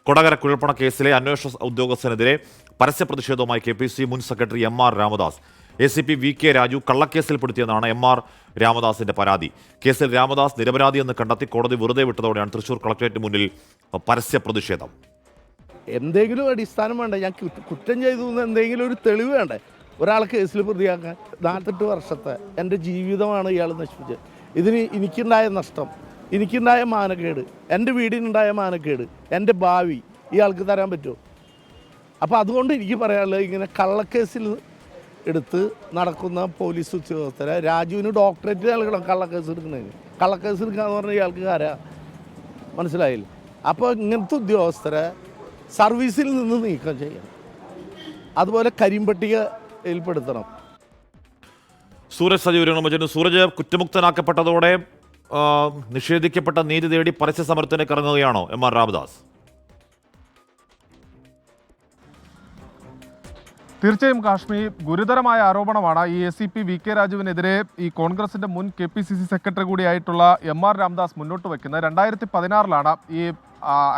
കൊടകര കുഴൽപ്പണ കേസിലെ അന്വേഷണ ഉദ്യോഗസ്ഥനെതിരെ പരസ്യ പ്രതിഷേധവുമായി KPCC മുൻ secretary MR Ramdas. ACP VK Raju കള്ളക്കേസിൽപ്പെടുത്തിയെന്നാണ് MR രാമദാസിന്റെ പരാതി. കേസിൽ രാമദാസ് നിരപരാധിയെന്ന് കണ്ടെത്തി കോടതി വെറുതെ വിട്ടതോടെയാണ് തൃശൂർ കളക്ടറേറ്റിന് മുന്നിൽ പരസ്യ പ്രതിഷേധം. എന്തെങ്കിലും അടിസ്ഥാനം വേണ്ട, ഞാൻ കുറ്റം ചെയ്തു എന്തെങ്കിലും ഒരു തെളിവ് വേണ്ടേ ഒരാളെ കേസിൽ പ്രതിയാക്കാൻ? 48 വർഷത്തെ എൻ്റെ ജീവിതമാണ് ഇയാൾ നശിപ്പിച്ചത്. ഇതിന് എനിക്കുണ്ടായ നഷ്ടം, എനിക്കുണ്ടായ മാനക്കേട്, എൻ്റെ വീടിനുണ്ടായ മാനക്കേട്, എൻ്റെ ഭാവി ഇയാൾക്ക് തരാൻ പറ്റുമോ? അപ്പോൾ അതുകൊണ്ട് എനിക്ക് പറയാനുള്ളത്, ഇങ്ങനെ കള്ളക്കേസിൽ എടുത്ത് നടക്കുന്ന പോലീസ് ഉദ്യോഗസ്ഥരെ രാജുവിന് ഡോക്ടറേറ്റ് നൽകണം. കള്ളക്കേസ് എടുക്കുന്നതിന് കള്ളക്കേസ് എടുക്കാന്ന് പറഞ്ഞാൽ ഇയാൾക്ക് ആരാ? മനസ്സിലായില്ല. അപ്പോൾ ഇങ്ങനത്തെ ഉദ്യോഗസ്ഥരെ സർവീസിൽ നിന്ന് നീക്കം ചെയ്യണം. അതുപോലെ കരിമ്പട്ടികയിൽപ്പെടുത്തണം. സൂരജ് സജീവ സൂരജ് കുറ്റമുക്തനാക്കപ്പെട്ടതോടെ നിഷേധിക്കപ്പെട്ട നീതി തേടി പരസ്യ സമരത്തിലേക്ക് ഇറങ്ങുകയാണോ MR രാമദാസ്? തീർച്ചയായും കാശ്മി, ഗുരുതരമായ ആരോപണമാണ് ഈ ACP VK രാജുവിനെതിരെ ഈ കോൺഗ്രസിന്റെ മുൻ KPCC സെക്രട്ടറി കൂടിയായിട്ടുള്ള MR രാമദാസ് മുന്നോട്ട് വയ്ക്കുന്നത്. 2016 ഈ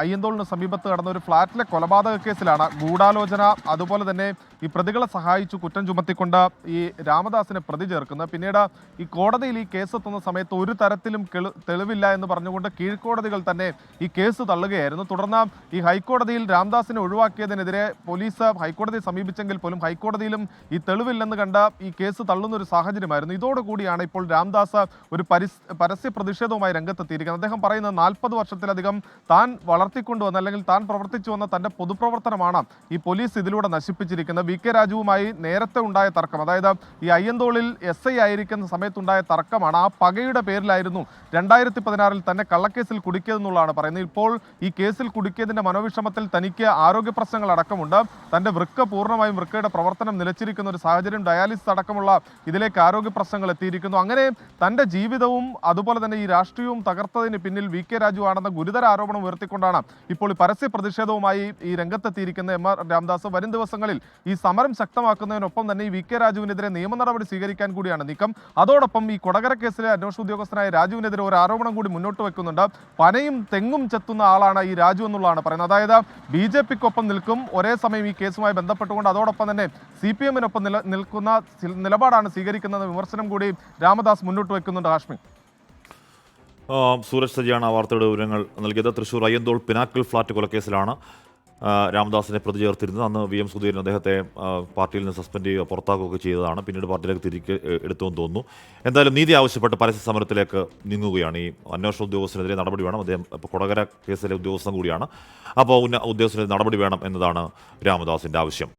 അയ്യന്തോളിന് സമീപത്ത് നടന്ന ഒരു ഫ്ളാറ്റിലെ കൊലപാതക കേസിലാണ് ഗൂഢാലോചന, അതുപോലെ തന്നെ ഈ പ്രതികളെ സഹായിച്ചു കുറ്റം ചുമത്തിക്കൊണ്ട് ഈ രാമദാസിനെ പ്രതി ചേർക്കുന്നത്. പിന്നീട് ഈ കോടതിയിൽ ഈ കേസ് എത്തുന്ന സമയത്ത് ഒരു തരത്തിലും തെളിവില്ല എന്ന് പറഞ്ഞുകൊണ്ട് കീഴ്ക്കോടതികൾ തന്നെ ഈ കേസ് തള്ളുകയായിരുന്നു. തുടർന്ന് ഈ ഹൈക്കോടതിയിൽ രാമദാസിനെ ഒഴിവാക്കിയതിനെതിരെ പോലീസ് ഹൈക്കോടതിയെ സമീപിച്ചെങ്കിൽ പോലും ഹൈക്കോടതിയിലും ഈ തെളിവില്ലെന്ന് കണ്ട ഈ കേസ് തള്ളുന്ന ഒരു സാഹചര്യമായിരുന്നു. ഇതോടുകൂടിയാണ് ഇപ്പോൾ രാമദാസ് ഒരു പരസ്യ പ്രതിഷേധവുമായി രംഗത്തെത്തിയിരിക്കുന്നത്. അദ്ദേഹം പറയുന്നത് 40 വർഷത്തിലധികം താൻ വളർത്തിക്കൊണ്ടുവന്ന അല്ലെങ്കിൽ താൻ പ്രവർത്തിച്ചു വന്ന തൻ്റെ പൊതുപ്രവർത്തനമാണ് ഈ പോലീസ് ഇതിലൂടെ നശിപ്പിച്ചിരിക്കുന്നത്. VK രാജുവുമായി നേരത്തെ ഉണ്ടായ തർക്കം, അതായത് ഈ അയ്യന്തോളിൽ SI ആയിരിക്കുന്ന സമയത്തുണ്ടായ തർക്കമാണ്. ആ പകയുടെ പേരിലായിരുന്നു 2016 തന്നെ കള്ളക്കേസിൽ കുടുക്കിയതെന്നുള്ളതാണ് പറയുന്നത്. ഇപ്പോൾ ഈ കേസിൽ കുടുക്കിയതിൻ്റെ മനോവിഷമത്തിൽ തനിക്ക് ആരോഗ്യ പ്രശ്നങ്ങൾ അടക്കമുണ്ട്. തൻ്റെ പൂർണ്ണമായും വൃക്കയുടെ പ്രവർത്തനം നിലച്ചിരിക്കുന്ന ഒരു സാഹചര്യം, ഡയാലിസിസ് അടക്കമുള്ള ഇതിലേക്ക് ആരോഗ്യ പ്രശ്നങ്ങൾ എത്തിയിരിക്കുന്നു. അങ്ങനെ തൻ്റെ ജീവിതവും അതുപോലെ തന്നെ ഈ രാഷ്ട്രീയവും തകർത്തതിന് പിന്നിൽ VK രാജു ആണെന്ന ഗുരുതര ആരോപണം ഉയർത്തിക്കൊണ്ടാണ് ഇപ്പോൾ ഈ പരസ്യ പ്രതിഷേധവുമായി ഈ രംഗത്തെത്തിയിരിക്കുന്ന MR രാമദാസ്. വരും ദിവസങ്ങളിൽ ഈ സമരം ശക്തമാക്കുന്നതിനൊപ്പം തന്നെ ഈ VK രാജുവിനെതിരെ നിയമ നടപടി സ്വീകരിക്കാൻ കൂടിയാണ് നീക്കം. അതോടൊപ്പം ഈ കൊടകര കേസിലെ അന്വേഷണ ഉദ്യോഗസ്ഥനായ രാജുവിനെതിരെ ഒരു ആരോപണം കൂടി മുന്നോട്ട് വെക്കുന്നുണ്ട്. പനയും തെങ്ങും ചെത്തുന്ന ആളാണ് ഈ രാജു എന്നുള്ളതാണ് പറയുന്നത്. അതായത് BJPക്കൊപ്പം നിൽക്കും, ഒരേ സമയം ഈ കേസുമായി ബന്ധപ്പെട്ടുകൊണ്ട് അതോടൊപ്പം തന്നെ CPMനൊപ്പം നിൽക്കുന്ന നിലപാടാണ് സ്വീകരിക്കുന്നത് വിമർശനം കൂടി രാമദാസ് മുന്നോട്ട് വെക്കുന്നുണ്ട്. കാശ്മീർ സൂരജ് സജിയാണ് ആ വാർത്തയുടെ വിവരങ്ങൾ നൽകിയത്. തൃശൂർ അയ്യന്തോൾ പിനാക്കിൾ ഫ്ളാറ്റ് കൊലക്കേസിലാണ് രാമദാസിനെ പ്രതി ചേർത്തിരുന്നത്. അന്ന് VM സുധീരൻ അദ്ദേഹത്തെ പാർട്ടിയിൽ നിന്ന് സസ്പെൻഡ് ചെയ്യുക പുറത്താക്കുകയൊക്കെ ചെയ്തതാണ്. പിന്നീട് പാർട്ടിയിലേക്ക് തിരികെ എടുത്തുവെന്ന് തോന്നുന്നു. എന്തായാലും നീതി ആവശ്യപ്പെട്ട് പരസ്യ സമരത്തിലേക്ക് നീങ്ങുകയാണ്. ഈ അന്വേഷണ ഉദ്യോഗസ്ഥനെതിരെ നടപടി വേണം. അദ്ദേഹം ഇപ്പോൾ കൊടകര കേസിലെ ഉദ്യോഗസ്ഥൻ കൂടിയാണ്. അപ്പോൾ ഉദ്യോഗസ്ഥനെതിരെ നടപടി വേണം എന്നതാണ് രാമദാസിൻ്റെ ആവശ്യം.